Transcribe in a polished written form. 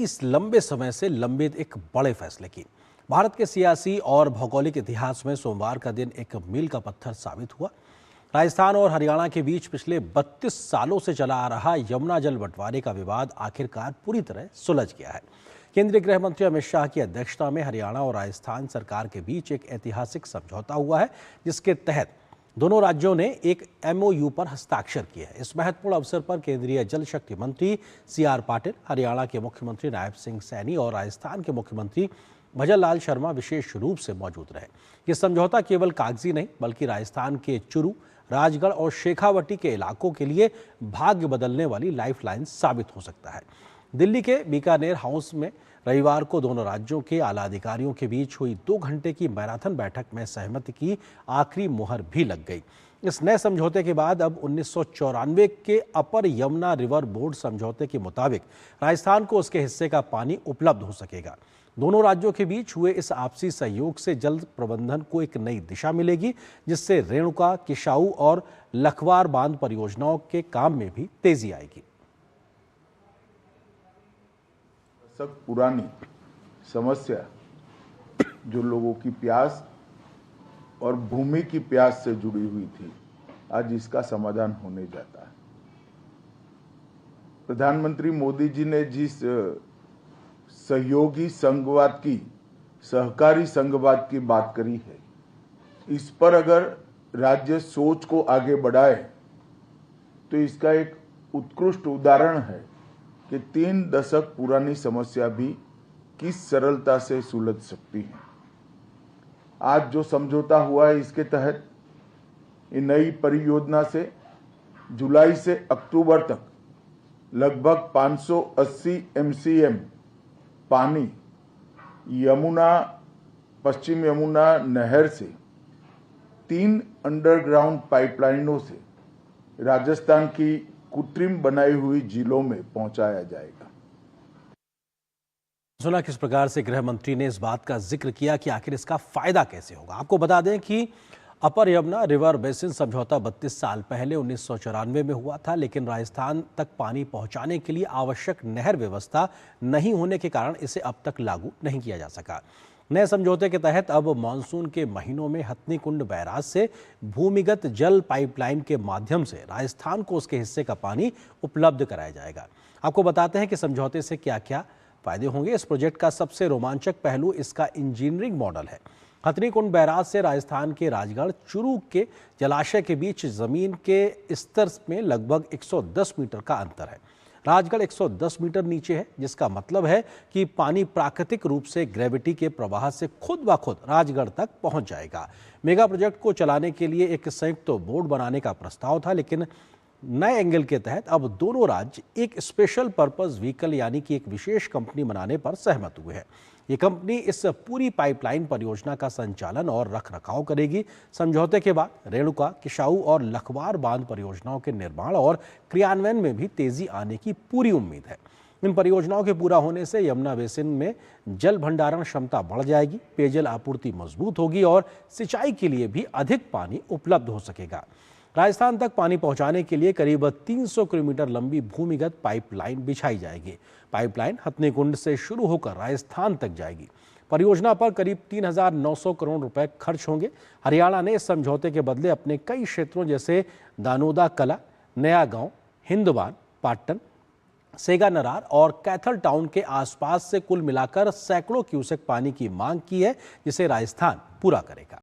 इस लंबे समय से लंबित एक बड़े फैसले की भारत के सियासी और भौगोलिक इतिहास में सोमवार का दिन एक मील का पत्थर साबित हुआ। राजस्थान और हरियाणा के बीच पिछले 32 सालों से चला आ रहा यमुना जल बंटवारे का विवाद आखिरकार पूरी तरह सुलझ गया है। केंद्रीय गृह मंत्री अमित शाह की अध्यक्षता में हरियाणा और राजस्थान सरकार के बीच एक ऐतिहासिक समझौता हुआ है, जिसके तहत दोनों राज्यों ने एक MOU पर हस्ताक्षर किए हैं। इस महत्वपूर्ण अवसर पर केंद्रीय जल शक्ति मंत्री CR पाटिल, हरियाणा के मुख्यमंत्री नायब सिंह सैनी और राजस्थान के मुख्यमंत्री भजन लाल शर्मा विशेष रूप से मौजूद रहे। ये समझौता केवल कागजी नहीं बल्कि राजस्थान के चुरू, राजगढ़ और शेखावटी के इलाकों के लिए भाग्य बदलने वाली लाइफलाइन साबित हो सकता है। दिल्ली के बीकानेर हाउस में रविवार को दोनों राज्यों के आला अधिकारियों के बीच हुई 2 घंटे की मैराथन बैठक में सहमति की आखिरी मुहर भी लग गई। इस नए समझौते के बाद अब 1994 के अपर यमुना रिवर बोर्ड समझौते के मुताबिक राजस्थान को उसके हिस्से का पानी उपलब्ध हो सकेगा। दोनों राज्यों के बीच हुए इस आपसी सहयोग से जल प्रबंधन को एक नई दिशा मिलेगी, जिससे रेणुका, किशाऊ और लखवार बांध परियोजनाओं के काम में भी तेजी आएगी। पुरानी समस्या जो लोगों की प्यास और भूमि की प्यास से जुड़ी हुई थी, आज इसका समाधान होने जाता है। प्रधानमंत्री मोदी जी ने जिस सहयोगी संघवाद की, सहकारी संघवाद की बात करी है, इस पर अगर राज्य सोच को आगे बढ़ाए तो इसका एक उत्कृष्ट उदाहरण है कि 3 दशक पुरानी समस्या भी किस सरलता से सुलझ सकती है। आज जो समझौता हुआ है, इसके तहत नई परियोजना से जुलाई से अक्टूबर तक लगभग 580 MCM पानी यमुना, पश्चिम यमुना नहर से 3 अंडरग्राउंड पाइपलाइनों से राजस्थान की कृत्रिम बनाई हुई झीलों में पहुंचाया जाएगा। सुना किस प्रकार से गृह मंत्री ने इस बात का जिक्र किया कि आखिर इसका फायदा कैसे होगा। आपको बता दें कि अपर यमुना रिवर बेसिन समझौता 32 साल पहले 1994 में हुआ था, लेकिन राजस्थान तक पानी पहुंचाने के लिए आवश्यक नहर व्यवस्था नहीं होने के कारण इसे अब तक लागू नहीं किया जा सका। नए समझौते के तहत अब मानसून के महीनों में हथनीकुंड बैराज से भूमिगत जल पाइपलाइन के माध्यम से राजस्थान को उसके हिस्से का पानी उपलब्ध कराया जाएगा। आपको बताते हैं कि समझौते से क्या क्या फायदे होंगे। इस प्रोजेक्ट का सबसे रोमांचक पहलू इसका इंजीनियरिंग मॉडल है। हथनीकुंड बैराज से राजस्थान के राजगढ़ चुरू के जलाशय के बीच जमीन के स्तर में लगभग 110 मीटर का अंतर है। राजगढ़ 110 मीटर नीचे है, जिसका मतलब है कि पानी प्राकृतिक रूप से ग्रेविटी के प्रवाह से खुद ब खुद राजगढ़ तक पहुंच जाएगा। मेगा प्रोजेक्ट को चलाने के लिए एक संयुक्त बोर्ड बनाने का प्रस्ताव था, लेकिन नए एंगल के तहत अब दोनों राज्य एक स्पेशल पर्पस व्हीकल यानी कि एक विशेष कंपनी बनाने पर सहमत हुए हैं। ये कंपनी इस पूरी पाइपलाइन परियोजना का संचालन और रखरखाव करेगी। समझौते के बाद रेणुका, किशाऊ और लखवार बांध परियोजनाओं के निर्माण और क्रियान्वयन में भी तेजी आने की पूरी उम्मीद है। इन परियोजनाओं के पूरा होने से यमुना बेसिन में जल भंडारण क्षमता बढ़ जाएगी, पेयजल आपूर्ति मजबूत होगी और सिंचाई के लिए भी अधिक पानी उपलब्ध हो सकेगा। राजस्थान तक पानी पहुंचाने के लिए करीब 300 किलोमीटर लंबी भूमिगत पाइपलाइन बिछाई जाएगी। पाइपलाइन हथनीकुंड से शुरू होकर राजस्थान तक जाएगी। परियोजना पर करीब 3,900 करोड़ रुपए खर्च होंगे। हरियाणा ने इस समझौते के बदले अपने कई क्षेत्रों जैसे दानोदा कला, नया गांव, हिंदवान, पाटन, सेगानरार और कैथल टाउन के आसपास से कुल मिलाकर सैकड़ों क्यूसेक पानी की मांग की है, जिसे राजस्थान पूरा करेगा।